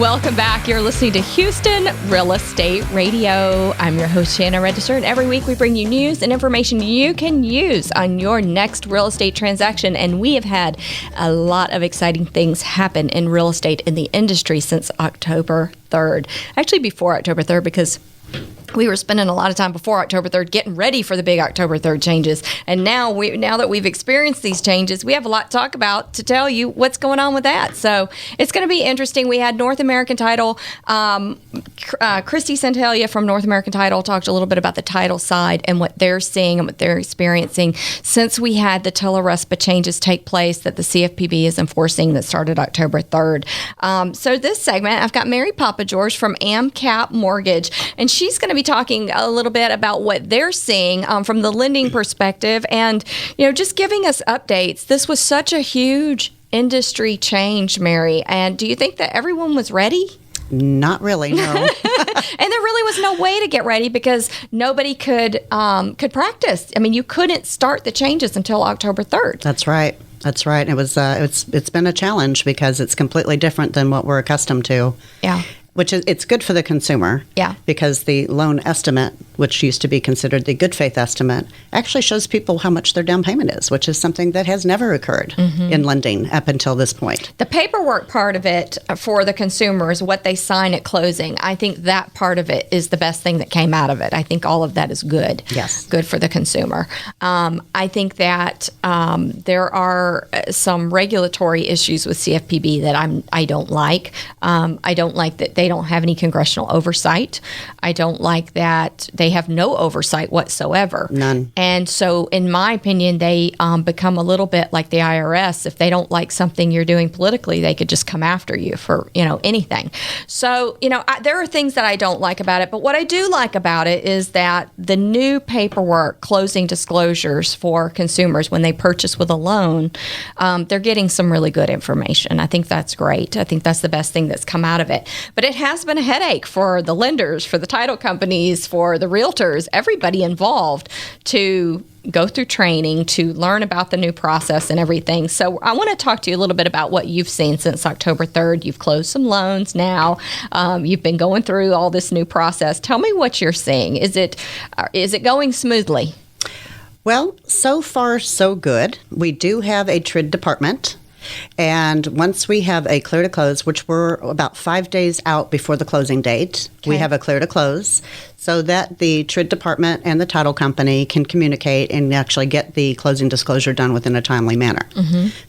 Welcome back. You're listening to Houston Real Estate Radio. I'm your host, Shannon, and every week we bring you news and information you can use on your next real estate transaction. And we have had a lot of exciting things happen in real estate in the industry since October 3rd. Actually, before October 3rd, because we were spending a lot of time before October 3rd getting ready for the big October 3rd changes. And now that we've experienced these changes, we have a lot to talk about to tell you what's going on with that. So it's going to be interesting. We had North American Title. Christy Santelia from North American Title talked a little bit about the title side and what they're seeing and what they're experiencing since we had the telerespa changes take place that the CFPB is enforcing that started October 3rd. So this segment, I've got Mary Papageorge from AMCAP Mortgage, and she's going to be talking a little bit about what they're seeing from the lending perspective and, just giving us updates. This was such a huge industry change, Mary. And do you think that everyone was ready? Not really, no. And there really was no way to get ready because nobody could practice. I mean, you couldn't start the changes until October 3rd. That's right. It was it's been a challenge because it's completely different than what we're accustomed to. Yeah. Which is, it's good for the consumer. Yeah. Because the loan estimate, which used to be considered the good faith estimate, actually shows people how much their down payment is, which is something that has never occurred in lending up until this point. The paperwork part of it for the consumer is what they sign at closing. I think that part of it is the best thing that came out of it. I think all of that is good. Yes. Good for the consumer. I think that there are some regulatory issues with CFPB that I don't like. I don't like that they don't have any congressional oversight. I don't like that they have no oversight whatsoever. None. And so, in my opinion, they become a little bit like the IRS. If they don't like something you're doing politically, they could just come after you for, anything. So, there are things that I don't like about it. But what I do like about it is that the new paperwork, closing disclosures for consumers when they purchase with a loan, they're getting some really good information. I think that's great. I think that's the best thing that's come out of it. But it has been a headache for the lenders, for the title companies, for the realtors, everybody involved to go through training, to learn about the new process and everything. So I want to talk to you a little bit about what you've seen since October 3rd. You've closed some loans now. You've been going through all this new process. Tell me what you're seeing. Is it going smoothly? Well, so far, so good. We do have a TRID department. And once we have a clear to close, which we're about 5 days out before the closing date, we have a clear to close so that the TRID department and the title company can communicate and actually get the closing disclosure done within a timely manner.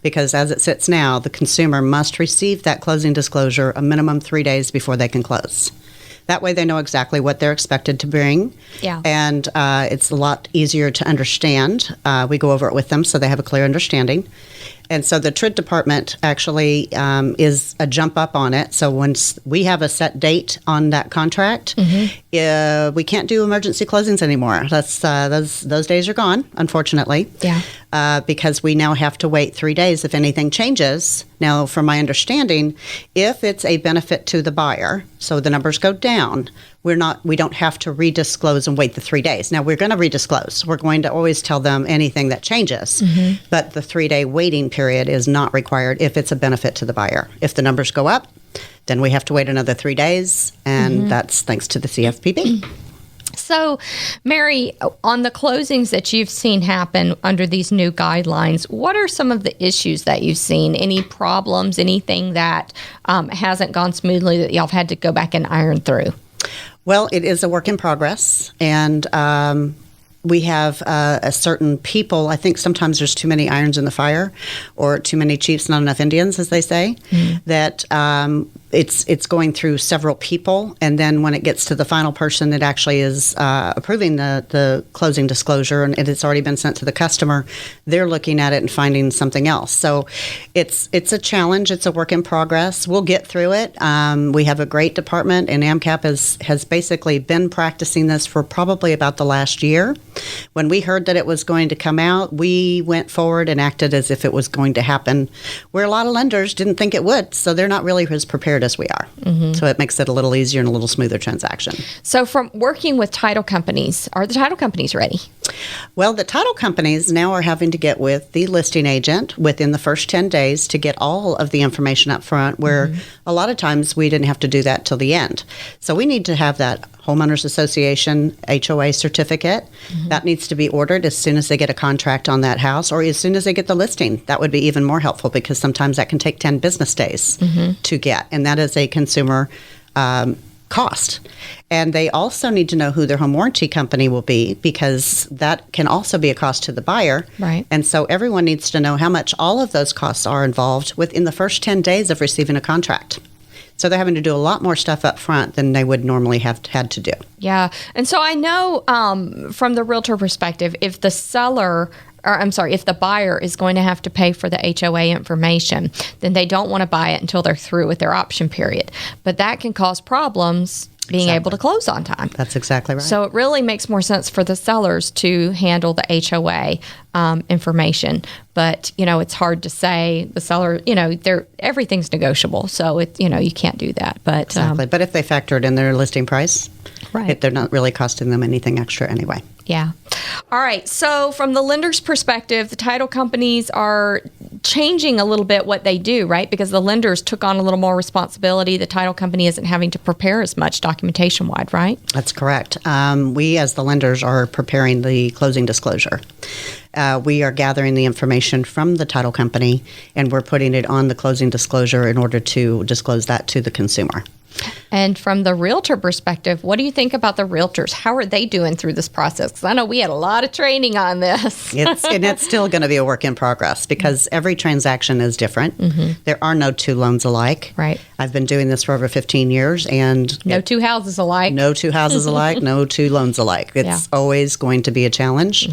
Because as it sits now, the consumer must receive that closing disclosure a minimum 3 days before they can close. That way they know exactly what they're expected to bring. Yeah. And it's a lot easier to understand. We go over it with them so they have a clear understanding. And so the TRID department actually is a jump up on it. So once we have a set date on that contract, we can't do emergency closings anymore. Those days are gone, unfortunately. Yeah. Because we now have to wait 3 days if anything changes. Now, from my understanding, if it's a benefit to the buyer, so the numbers go down, we don't have to redisclose and wait the 3 days. Now, we're going to redisclose. We're going to always tell them anything that changes, but the 3-day waiting period is not required if it's a benefit to the buyer. If the numbers go up, then we have to wait another 3 days, and that's thanks to the CFPB. So, Mary, on the closings that you've seen happen under these new guidelines, what are some of the issues that you've seen? Any problems, anything that hasn't gone smoothly that y'all have had to go back and iron through? Well, it is a work in progress, and we have a certain people. I think sometimes there's too many irons in the fire, or too many chiefs, not enough Indians, as they say. That it's going through several people, and then when it gets to the final person that actually is approving the closing disclosure, and it's already been sent to the customer, they're looking at it and finding something else. So it's a challenge. It's a work in progress. We'll get through it. We have a great department, and AMCAP has basically been practicing this for probably about the last year. When we heard that it was going to come out, we went forward and acted as if it was going to happen, where a lot of lenders didn't think it would, so they're not really as prepared as we are. So it makes it a little easier and a little smoother transaction. So from working with title companies, are the title companies ready? Well, the title companies now are having to get with the listing agent within the first 10 days to get all of the information up front, where a lot of times we didn't have to do that till the end. So we need to have that Homeowners Association HOA certificate. That needs to be ordered as soon as they get a contract on that house, or as soon as they get the listing. That would be even more helpful, because sometimes that can take 10 business days to get, and that is a consumer cost. And they also need to know who their home warranty company will be, because that can also be a cost to the buyer. Right. And so everyone needs to know how much all of those costs are involved within the first 10 days of receiving a contract. So they're having to do a lot more stuff up front than they would normally have had to do. Yeah. And so I know from the realtor perspective, if the seller, or I'm sorry, if the buyer is going to have to pay for the HOA information, then they don't want to buy it until they're through with their option period. But that can cause problems being able to close on time. That's exactly right. So it really makes more sense for the sellers to handle the HOA information. But, it's hard to say the seller, everything's negotiable. So, you can't do that. But exactly. But if they factor it in their listing price, right, they're not really costing them anything extra anyway. Yeah. All right. So from the lender's perspective, the title companies are changing a little bit what they do, right? Because the lenders took on a little more responsibility. The title company isn't having to prepare as much documentation-wide, right? That's correct. We, as the lenders, are preparing the closing disclosure. We are gathering the information from the title company, and we're putting it on the closing disclosure in order to disclose that to the consumer. And from the realtor perspective, what do you think about the realtors? How are they doing through this process? Because I know we had a lot of training on this. It's still going to be a work in progress, because every transaction is different. There are no two loans alike. Right. I've been doing this for over 15 years, and no two houses alike. No two houses alike, no two loans alike. It's always going to be a challenge,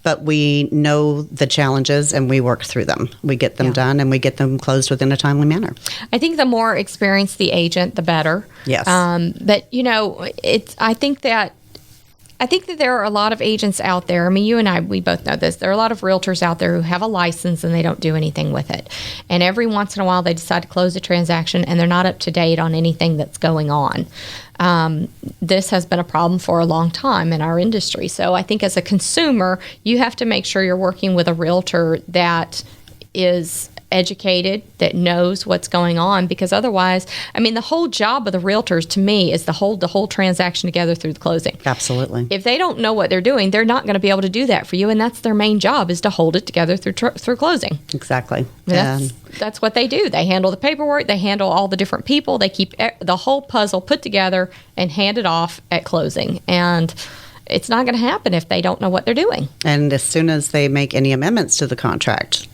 but we know the challenges and we work through them. We get them done, and we get them closed within a timely manner. I think the more experienced the agent, the better. Yes. But I think that there are a lot of agents out there. I mean, you and I, we both know this. There are a lot of realtors out there who have a license and they don't do anything with it. And every once in a while they decide to close a transaction and they're not up to date on anything that's going on. This has been a problem for a long time in our industry. So I think as a consumer, you have to make sure you're working with a realtor that is educated, that knows what's going on, because otherwise, I mean, the whole job of the realtors to me is to hold the whole transaction together through the closing. Absolutely. If they don't know what they're doing, they're not going to be able to do that for you, and that's their main job, is to hold it together through closing. Exactly. That's what they do. They handle the paperwork, they handle all the different people, they keep the whole puzzle put together and hand it off at closing. And it's not going to happen if they don't know what they're doing. And as soon as they make any amendments to the contract,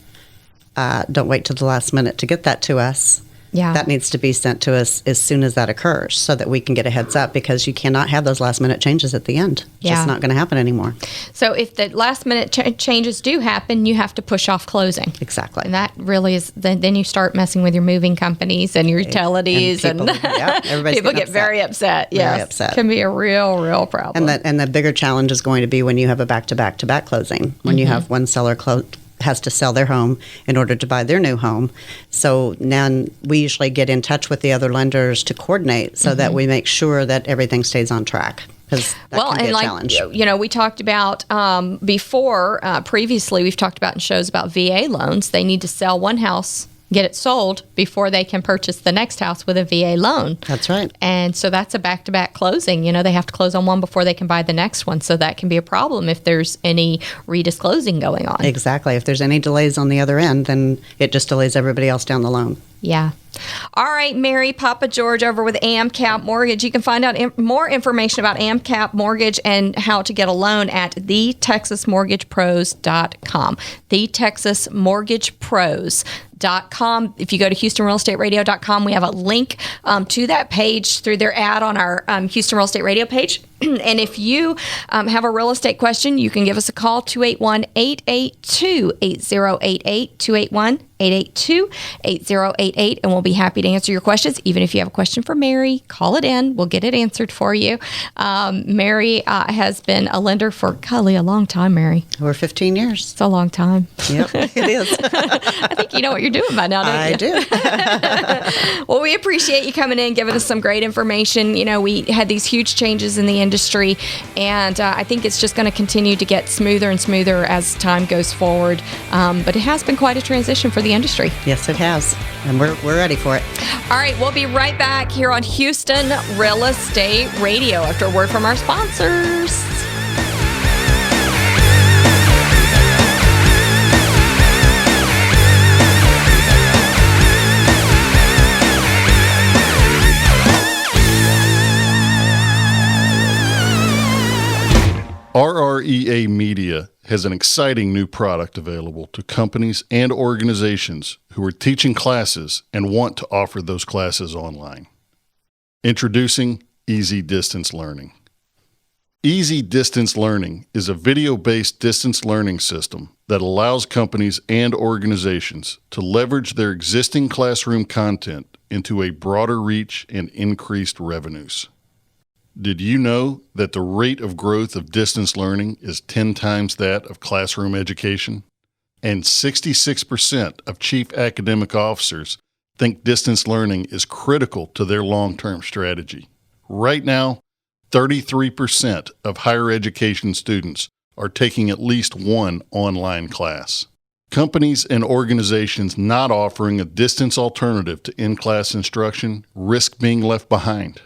don't wait till the last minute to get that to us. Yeah. That needs to be sent to us as soon as that occurs, so that we can get a heads up, because you cannot have those last minute changes at the end. It's just not going to happen anymore. So if the last minute changes do happen, you have to push off closing. Exactly. And that really is, then you start messing with your moving companies and your utilities, and people get very upset. Yes. Very upset. It can be a real problem. And the bigger challenge is going to be when you have a back-to-back closing, when you have one seller has to sell their home in order to buy their new home. So now we usually get in touch with the other lenders to coordinate, so that we make sure that everything stays on track, because that can be a challenge. We talked about previously, we've talked about in shows about VA loans. They need to sell one house, get it sold before they can purchase the next house with a VA loan. That's right. And so that's a back-to-back closing. They have to close on one before they can buy the next one. So that can be a problem if there's any redisclosing going on. Exactly. If there's any delays on the other end, then it just delays everybody else down the loan. Yeah. All right, Mary, Papageorge over with AMCAP Mortgage. You can find out more information about AMCAP Mortgage and how to get a loan at thetexasmortgagepros.com. thetexasmortgagepros.com. If you go to HoustonRealEstateRadio.com, we have a link to that page through their ad on our Houston Real Estate Radio page. And if you have a real estate question, you can give us a call, 281-882-8088, 281-882-8088, and we'll be happy to answer your questions. Even if you have a question for Mary, call it in. We'll get it answered for you. Mary has been a lender for, golly, a long time, Mary. Over 15 years. It's a long time. Yep, it is. I think you know what you're doing by now, don't you? I do. Well, we appreciate you coming in, giving us some great information. You know, we had these huge changes in the industry, and I think it's just going to continue to get smoother and smoother as time goes forward. But it has been quite a transition for the industry. Yes, it has, and we're ready for it. All right, we'll be right back here on Houston Real Estate Radio after a word from our sponsors. RREA Media has an exciting new product available to companies and organizations who are teaching classes and want to offer those classes online. Introducing Easy Distance Learning. Easy Distance Learning is a video-based distance learning system that allows companies and organizations to leverage their existing classroom content into a broader reach and increased revenues. Did you know that the rate of growth of distance learning is 10 times that of classroom education? And 66% of chief academic officers think distance learning is critical to their long-term strategy. Right now, 33% of higher education students are taking at least one online class. Companies and organizations not offering a distance alternative to in-class instruction risk being left behind.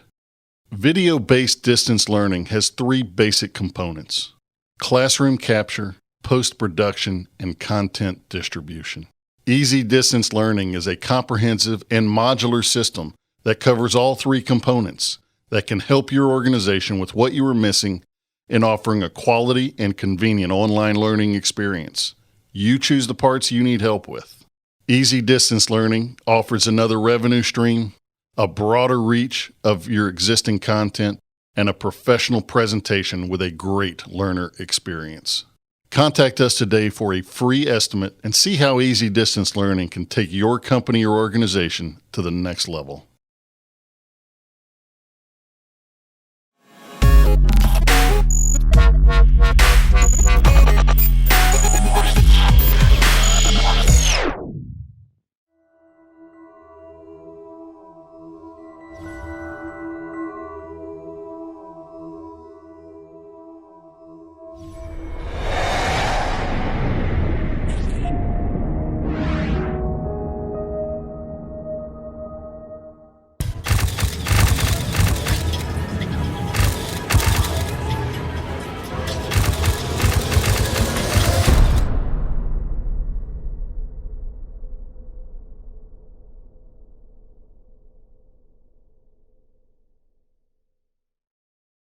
Video-based distance learning has three basic components: classroom capture, post-production, and content distribution. Easy Distance Learning is a comprehensive and modular system that covers all three components that can help your organization with what you are missing in offering a quality and convenient online learning experience. You choose the parts you need help with. Easy Distance Learning offers another revenue stream, a broader reach of your existing content, and a professional presentation with a great learner experience. Contact us today for a free estimate and see how Easy Distance Learning can take your company or organization to the next level.